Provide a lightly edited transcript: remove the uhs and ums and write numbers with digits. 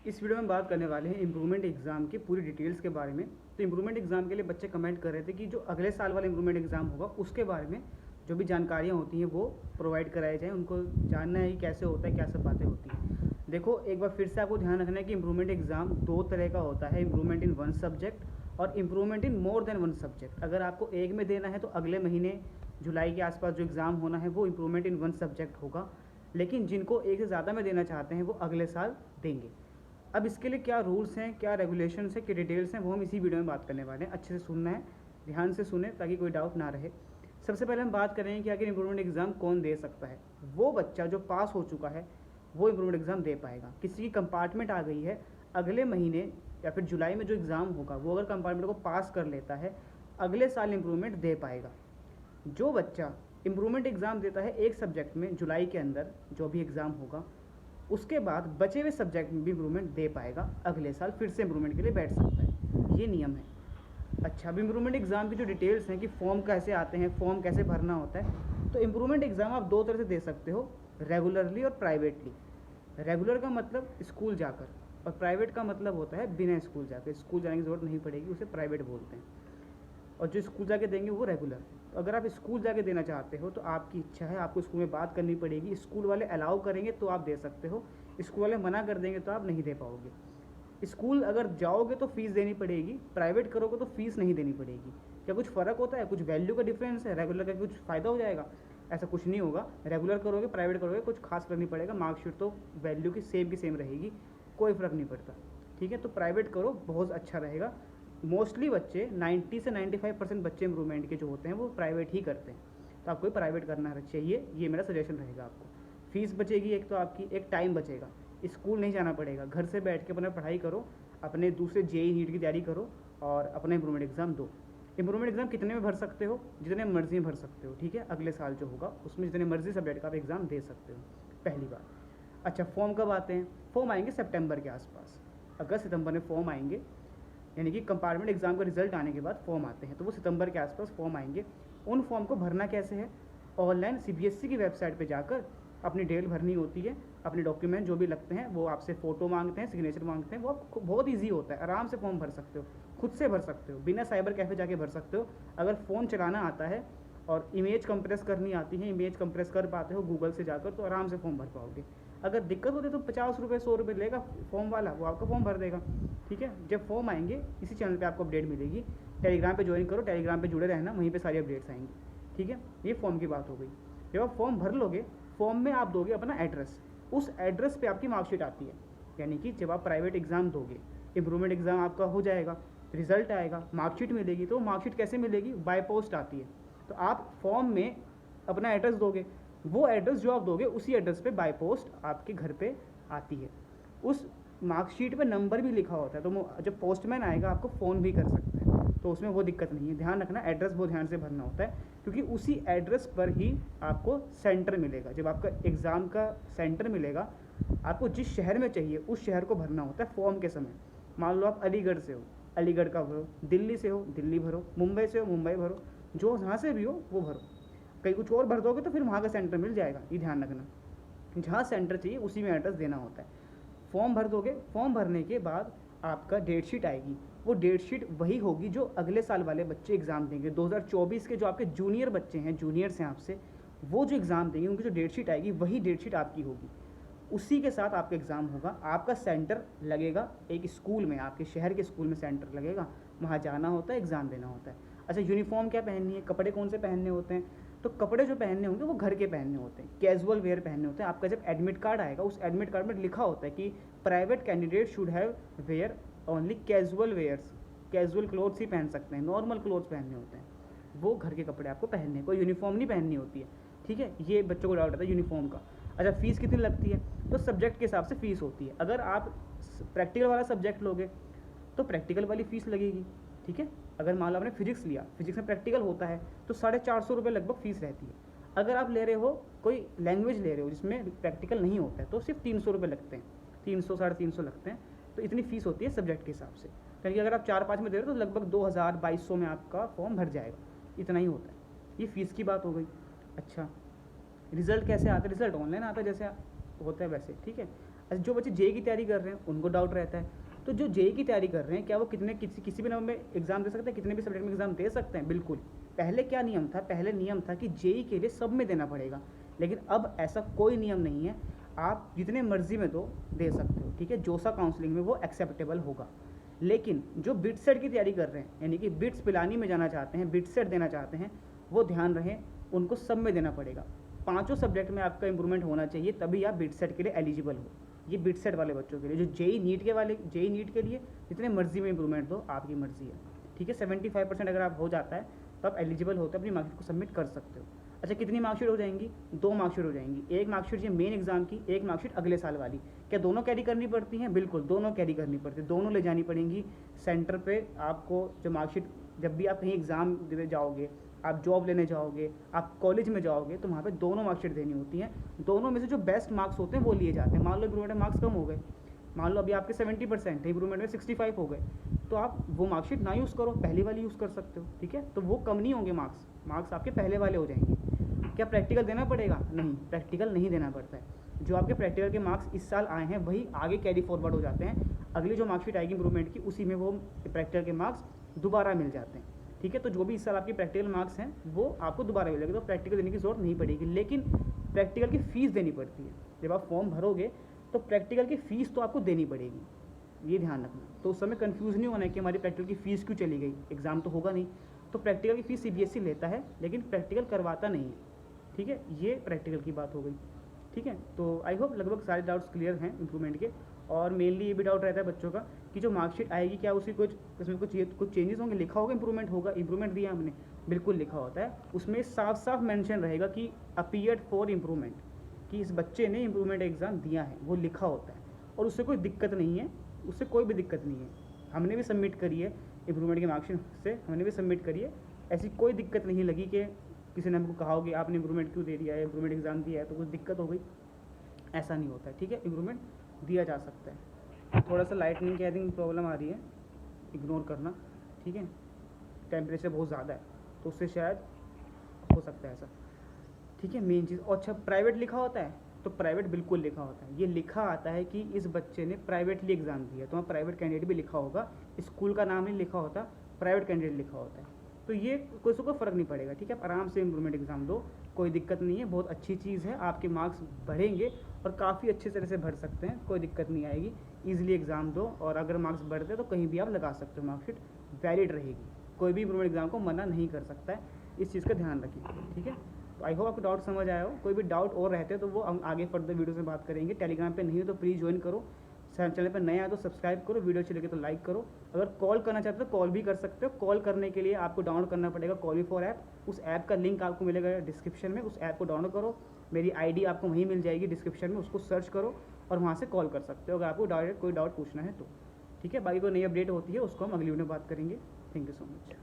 इस वीडियो में बात करने वाले हैं इम्प्रूवमेंट एग्ज़ाम के पूरी डिटेल्स के बारे में। तो इम्प्रूवमेंट एग्ज़ाम के लिए बच्चे कमेंट कर रहे थे कि जो अगले साल वाला इम्प्रूवमेंट एग्ज़ाम होगा उसके बारे में जो भी जानकारियाँ होती हैं वो प्रोवाइड कराई जाए। उनको जानना है कि कैसे होता है, क्या सब बातें होती हैं। देखो, एक बार फिर से आपको ध्यान रखना है कि इम्प्रूवमेंट एग्ज़ाम दो तरह का होता है, इम्प्रूवमेंट इन वन सब्जेक्ट और improvement in more than one subject. अगर आपको एक में देना है तो अगले महीने जुलाई के आसपास जो एग्ज़ाम होना है वो इम्प्रूवमेंट इन वन सब्जेक्ट होगा, लेकिन जिनको एक से ज़्यादा में देना चाहते हैं वो अगले साल देंगे। अब इसके लिए क्या रूल्स हैं, क्या रेगुलेशंस हैं, क्या डिटेल्स हैं, वो हम इसी वीडियो में बात करने वाले हैं। अच्छे से सुनना है, ध्यान से सुने ताकि कोई डाउट ना रहे। सबसे पहले हम बात करेंगे कि आखिर इम्प्रूवमेंट एग्ज़ाम कौन दे सकता है। वो बच्चा जो पास हो चुका है वो इम्प्रूवमेंट एग्ज़ाम दे पाएगा। किसी की कंपार्टमेंट आ गई है, अगले महीने या फिर जुलाई में जो एग्ज़ाम होगा वो अगर कंपार्टमेंट को पास कर लेता है अगले साल इम्प्रूवमेंट दे पाएगा। जो बच्चा इम्प्रूवमेंट एग्ज़ाम देता है एक सब्जेक्ट में जुलाई के अंदर जो भी एग्ज़ाम होगा, उसके बाद बचे हुए सब्जेक्ट में भी इम्प्रूवमेंट दे पाएगा, अगले साल फिर से इम्प्रूवमेंट के लिए बैठ सकता है। ये नियम है। अच्छा, अब इम्प्रूवमेंट एग्ज़ाम की जो डिटेल्स हैं कि फॉर्म कैसे आते हैं, फॉर्म कैसे भरना होता है। तो इम्प्रूवमेंट एग्ज़ाम आप दो तरह से दे सकते हो, रेगुलरली और प्राइवेटली। रेगुलर का मतलब स्कूल जाकर, और प्राइवेट का मतलब होता है बिना स्कूल जाकर। स्कूल जाने की ज़रूरत नहीं पड़ेगी, उसे प्राइवेट बोलते हैं। और जो स्कूल जाके देंगे वो रेगुलर। तो अगर आप स्कूल जाके देना चाहते हो तो आपकी इच्छा है, आपको स्कूल में बात करनी पड़ेगी। स्कूल वाले अलाउ करेंगे तो आप दे सकते हो, स्कूल वाले मना कर देंगे तो आप नहीं दे पाओगे। स्कूल अगर जाओगे तो फ़ीस देनी पड़ेगी, प्राइवेट करोगे तो फ़ीस नहीं देनी पड़ेगी। क्या कुछ फ़र्क होता है? कुछ वैल्यू का डिफरेंस है? रेगुलर का कुछ फ़ायदा हो जाएगा? ऐसा कुछ नहीं होगा। रेगुलर करोगे, प्राइवेट करोगे, कुछ खास फर्क नहीं पड़ेगा। मार्कशीट तो वैल्यू की सेम रहेगी, कोई फ़र्क नहीं पड़ता। ठीक है, तो प्राइवेट करो, बहुत अच्छा रहेगा। मोस्टली बच्चे 90 से 95% बच्चे इम्प्रूवमेंट के जो होते हैं वो प्राइवेट ही करते हैं, तो आपको प्राइवेट करना चाहिए। ये मेरा सजेशन रहेगा आपको। फ़ीस बचेगी एक, तो आपकी एक टाइम बचेगा, स्कूल नहीं जाना पड़ेगा, घर से बैठ के अपना पढ़ाई करो, अपने दूसरे जेई नीट की तैयारी करो और अपना इम्प्रूवमेंट एग्ज़ाम दो। इम्प्रूवमेंट एग्ज़ाम कितने में भर सकते हो? जितने मर्जी में भर सकते हो। ठीक है, अगले साल जो होगा उसमें जितने मर्जी सब्जेक्ट का आप एग्ज़ाम दे सकते हो, पहली बार। अच्छा, फॉर्म कब आते हैं? फॉर्म आएंगे सितंबर के आसपास, अगस्त सितंबर में फॉर्म आएंगे। यानी कि कंपार्टमेंट एग्ज़ाम का रिजल्ट आने के बाद फॉर्म आते हैं, तो वो सितंबर के आसपास फॉर्म आएंगे। उन फॉर्म को भरना कैसे है? ऑनलाइन सीबीएसई की वेबसाइट पे जाकर अपनी डिटेल भरनी होती है। अपने डॉक्यूमेंट जो भी लगते हैं वो आपसे फ़ोटो मांगते हैं, सिग्नेचर मांगते हैं। वो बहुत ईजी होता है, आराम से फॉर्म भर सकते हो, खुद से भर सकते हो, बिना साइबर कैफ़े जाके भर सकते हो। अगर फ़ोन चलाना आता है और इमेज कंप्रेस करनी आती है, इमेज कंप्रेस कर पाते हो गूगल से जाकर, तो आराम से फॉर्म भर पाओगे। अगर दिक्कत होती है तो 50 रुपये 100 रुपये लेगा फॉर्म वाला, वो आपका फॉर्म भर देगा। ठीक है, जब फॉर्म आएंगे इसी चैनल पे आपको अपडेट मिलेगी। टेलीग्राम पे ज्वाइन करो, टेलीग्राम पे जुड़े रहना, वहीं पे सारी अपडेट्स आएंगी। ठीक है, ये फॉर्म की बात हो गई। जब आप फॉर्म भर लोगे, फॉर्म में आप दोगे अपना एड्रेस, उस एड्रेस पे आपकी मार्कशीट आती है। यानी कि जब आप प्राइवेट एग्ज़ाम दोगे, इम्प्रूवमेंट एग्ज़ाम आपका हो जाएगा, रिजल्ट आएगा, मार्कशीट मिलेगी। तो मार्कशीट कैसे मिलेगी? बाय पोस्ट आती है। तो आप फॉर्म में अपना एड्रेस दोगे, वो एड्रेस जो आप दोगे उसी एड्रेस पे बाय पोस्ट आपके घर पे आती है। उस मार्कशीट पे नंबर भी लिखा होता है, तो जब पोस्टमैन आएगा आपको फ़ोन भी कर सकता है, तो उसमें वो दिक्कत नहीं है। ध्यान रखना, एड्रेस बहुत ध्यान से भरना होता है, क्योंकि उसी एड्रेस पर ही आपको सेंटर मिलेगा। जब आपका एग्ज़ाम का सेंटर मिलेगा, आपको जिस शहर में चाहिए उस शहर को भरना होता है फॉर्म के समय। मान लो आप अलीगढ़ से हो, अलीगढ़ का भरो, दिल्ली से हो दिल्ली भरो, मुंबई से हो मुंबई भरो, जो जहाँ से भी हो वो भरो। कहीं कुछ और भर दोगे तो फिर वहाँ का सेंटर मिल जाएगा, ये ध्यान रखना। जहाँ सेंटर चाहिए उसी में एड्रेस देना होता है। फॉर्म भर दोगे, फॉर्म भरने के बाद आपका डेट शीट आएगी। वो डेट शीट वही होगी जो अगले साल वाले बच्चे एग्ज़ाम देंगे। 2024 के जो आपके जूनियर बच्चे हैं, जूनियर्स हैं आपसे, वो जो एग्ज़ाम देंगे उनकी जो डेट शीट आएगी वही डेट शीट आपकी होगी। उसी के साथ आपका एग्ज़ाम होगा। आपका सेंटर लगेगा एक स्कूल में, आपके शहर के स्कूल में सेंटर लगेगा, वहाँ जाना होता है, एग्ज़ाम देना होता है। अच्छा, यूनिफॉर्म क्या पहननी है, कपड़े कौन से पहनने होते हैं? तो कपड़े जो पहनने होंगे वो घर के पहनने होते हैं, कैजुअल वेयर पहनने होते हैं। आपका जब एडमिट कार्ड आएगा उस एडमिट कार्ड में लिखा होता है कि private candidate should have wear only casual wears, casual clothes ही पहन सकते हैं, नॉर्मल क्लोथ्स पहनने होते हैं, वो घर के कपड़े आपको पहनने हैं, कोई यूनिफॉर्म नहीं पहननी होती है। ठीक है, ये बच्चों को डाउट आता है यूनिफॉर्म का। अच्छा, फ़ीस कितनी लगती है? तो सब्जेक्ट के हिसाब से फ़ीस होती है। अगर आप प्रैक्टिकल वाला सब्जेक्ट लोगे तो प्रैक्टिकल वाली फ़ीस लगेगी। ठीक है, अगर मान लो आपने फिजिक्स लिया, फिजिक्स में प्रैक्टिकल होता है तो 450 रुपये लगभग फ़ीस रहती है। अगर आप ले रहे हो कोई लैंग्वेज ले रहे हो जिसमें प्रैक्टिकल नहीं होता है तो सिर्फ 300 रुपये लगते हैं, 300 350 लगते हैं। तो इतनी फ़ीस होती है सब्जेक्ट के हिसाब से। यानी कि अगर आप 4-5 में दे रहे हो तो लगभग 2000-2200 में आपका फॉर्म भर जाएगा, इतना ही होता है। ये फ़ीस की बात हो गई। अच्छा, रिज़ल्ट कैसे आता है? रिज़ल्ट ऑनलाइन आता है जैसे होता है वैसे। ठीक है, अच्छा, जो बच्चे जेई की तैयारी कर रहे हैं उनको डाउट रहता है, तो जो जेई की तैयारी कर रहे हैं क्या वो किसी भी नंबर में एग्जाम दे सकते हैं, कितने भी सब्जेक्ट में एग्जाम दे सकते हैं? बिल्कुल। पहले क्या नियम था? पहले नियम था कि जेई के लिए सब में देना पड़ेगा, लेकिन अब ऐसा कोई नियम नहीं है, आप जितने मर्जी में दे सकते हो, ठीक है। जोसा काउंसलिंग में वो एक्सेप्टेबल होगा। लेकिन जो बिट सेट की तैयारी कर रहे हैं, यानी कि बिट्स पिलानी में जाना चाहते हैं, बिट सेट देना चाहते हैं, वो ध्यान रहे उनको सब में देना पड़ेगा। 5 सब्जेक्ट में आपका इंप्रूवमेंट होना चाहिए, तभी आप बिट सेट के लिए एलिजिबल हो। ये बिट सेट वाले बच्चों के लिए। जो जेई नीट के लिए जितने मर्जी में इंप्रूवमेंट दो, आपकी मर्जी है, ठीक है। 75% अगर आप हो जाता है तो आप एलिजिबल होते हो, अपनी मार्कशीट को सबमिट कर सकते हो। अच्छा, कितनी मार्कशीट हो जाएंगी? 2 मार्कशीट हो जाएंगी। एक मार्कशीट ये मेन एग्जाम की, एक मार्कशीट अगले साल वाली। क्या दोनों कैरी करनी पड़ती हैं? बिल्कुल, दोनों कैरी करनी पड़ती है, दोनों ले जानी पड़ेंगी सेंटर पे। आपको जो मार्कशीट, जब भी आप कहीं एग्ज़ाम देने जाओगे, आप जॉब लेने जाओगे, आप कॉलेज में जाओगे, तो वहाँ पे दोनों मार्कशीट देनी होती हैं। दोनों में से जो बेस्ट मार्क्स होते हैं वो लिए जाते हैं। मान लो इंप्रूवमेंट में मार्क्स कम हो गए, मान लो अभी आपके 70% है, इंप्रूवमेंट में 65 हो गए, तो आप वो मार्कशीट ना यूज़ करो, पहली वाली यूज़ कर सकते हो, ठीक है। तो वो कम नहीं होंगे मार्क्स आपके पहले वाले हो जाएंगे। क्या प्रैक्टिकल देना पड़ेगा? नहीं, प्रैक्टिकल नहीं देना पड़ता है। जो आपके प्रैक्टिकल के मार्क्स इस साल आए हैं वही आगे कैरी फॉरवर्ड हो जाते हैं। अगली जो मार्कशीट आएगी इंप्रूवमेंट की, उसी में वो प्रैक्टिकल के मार्क्स दोबारा मिल जाते हैं, ठीक है। तो जो भी इस साल आपकी प्रैक्टिकल मार्क्स हैं वो आपको दोबारा मिलेंगे, तो प्रैक्टिकल देने की ज़रूरत नहीं पड़ेगी। लेकिन प्रैक्टिकल की फ़ीस देनी पड़ती है। जब आप फॉर्म भरोगे तो प्रैक्टिकल की फ़ीस तो आपको देनी पड़ेगी, ये ध्यान रखना। तो उस समय कन्फ्यूज़ नहीं होना है कि हमारी प्रैक्टिकल की फ़ीस क्यों चली गई, एग्ज़ाम तो होगा नहीं। तो प्रैक्टिकल की फ़ीस सीबीएसई लेता है, लेकिन प्रैक्टिकल करवाता नहीं है, ठीक है। ये प्रैक्टिकल की बात हो गई, ठीक है। तो आई होप लगभग सारे डाउट्स क्लियर हैं इंप्रूवमेंट के। और मेनली ये भी डाउट रहता है बच्चों का कि जो मार्कशीट आएगी क्या उसकी उसमें कुछ चेंजेस होंगे? लिखा होगा इंप्रूवमेंट होगा, इंप्रूवमेंट दिया हमने, बिल्कुल लिखा होता है। उसमें साफ साफ मेंशन रहेगा कि अपीयर्ड फॉर इंप्रूवमेंट, कि इस बच्चे ने इंप्रूवमेंट एग्ज़ाम दिया है, वो लिखा होता है। और उससे कोई दिक्कत नहीं है, उससे कोई भी दिक्कत नहीं है। हमने भी सबमिट करी है इंप्रूवमेंट की मार्कशीट से, हमने भी सबमिट करी है, ऐसी कोई दिक्कत नहीं लगी कि किसी ने हमको कहा हो कि आपने इंप्रूवमेंट क्यों दे दिया है, इंप्रूवमेंट एग्ज़ाम दिया है तो कुछ दिक्कत हो गई, ऐसा नहीं होता है, ठीक है। इंप्रूवमेंट दिया जा सकता है। थोड़ा सा लाइटनिंग की आई थिंक प्रॉब्लम आ रही है, इग्नोर करना, ठीक है। टेम्परेचर बहुत ज़्यादा है तो उससे शायद हो सकता है ऐसा, ठीक है। मेन चीज़। और अच्छा, प्राइवेट लिखा होता है? तो प्राइवेट बिल्कुल लिखा होता है। ये लिखा आता है कि इस बच्चे ने प्राइवेटली एग्ज़ाम दिया, तो वहाँ प्राइवेट कैंडिडेट भी लिखा होगा, स्कूल का नाम नहीं लिखा होता, प्राइवेट कैंडिडेट लिखा होता है। तो ये कोई से कोई फ़र्क नहीं पड़ेगा, ठीक है। आप आराम से इंप्रूवमेंट एग्ज़ाम दो, कोई दिक्कत नहीं है, बहुत अच्छी चीज़ है। आपके मार्क्स बढ़ेंगे और काफ़ी अच्छे तरह से बढ़ सकते हैं, कोई दिक्कत नहीं आएगी। ईजिली एग्ज़ाम दो, और अगर मार्क्स बढ़ते हैं तो कहीं भी आप लगा सकते हो, मार्कशीट वैलिड रहेगी। कोई भी इंप्रूवमेंट एग्ज़ाम को मना नहीं कर सकता है, इस चीज़ का ध्यान रखिए, ठीक है। तो आई होप आपको डाउट समझ आया हो। कोई भी डाउट और रहते हैं तो वो हम आगे फर्दर वीडियोस में बात करेंगे। टेलीग्राम पे नहीं हो तो प्लीज़ ज्वाइन करो, चैनल पर नया है तो सब्सक्राइब करो, वीडियो अच्छी लगे तो लाइक करो। अगर कॉल करना चाहते हो तो कॉल भी कर सकते हो। कॉल करने के लिए आपको डाउनलोड करना पड़ेगा कॉली4 ऐप। उस ऐप का लिंक आपको मिलेगा डिस्क्रिप्शन में, उस ऐप को डाउनलोड करो, मेरी आईडी आपको वहीं मिल जाएगी डिस्क्रिप्शन में, उसको सर्च करो और वहाँ से कॉल कर सकते हो अगर आपको डायरेक्ट कोई डाउट पूछना है तो, ठीक है। बाकी कोई नई अपडेट होती है उसको हम अगली वीडियो में बात करेंगे। Thank you so much.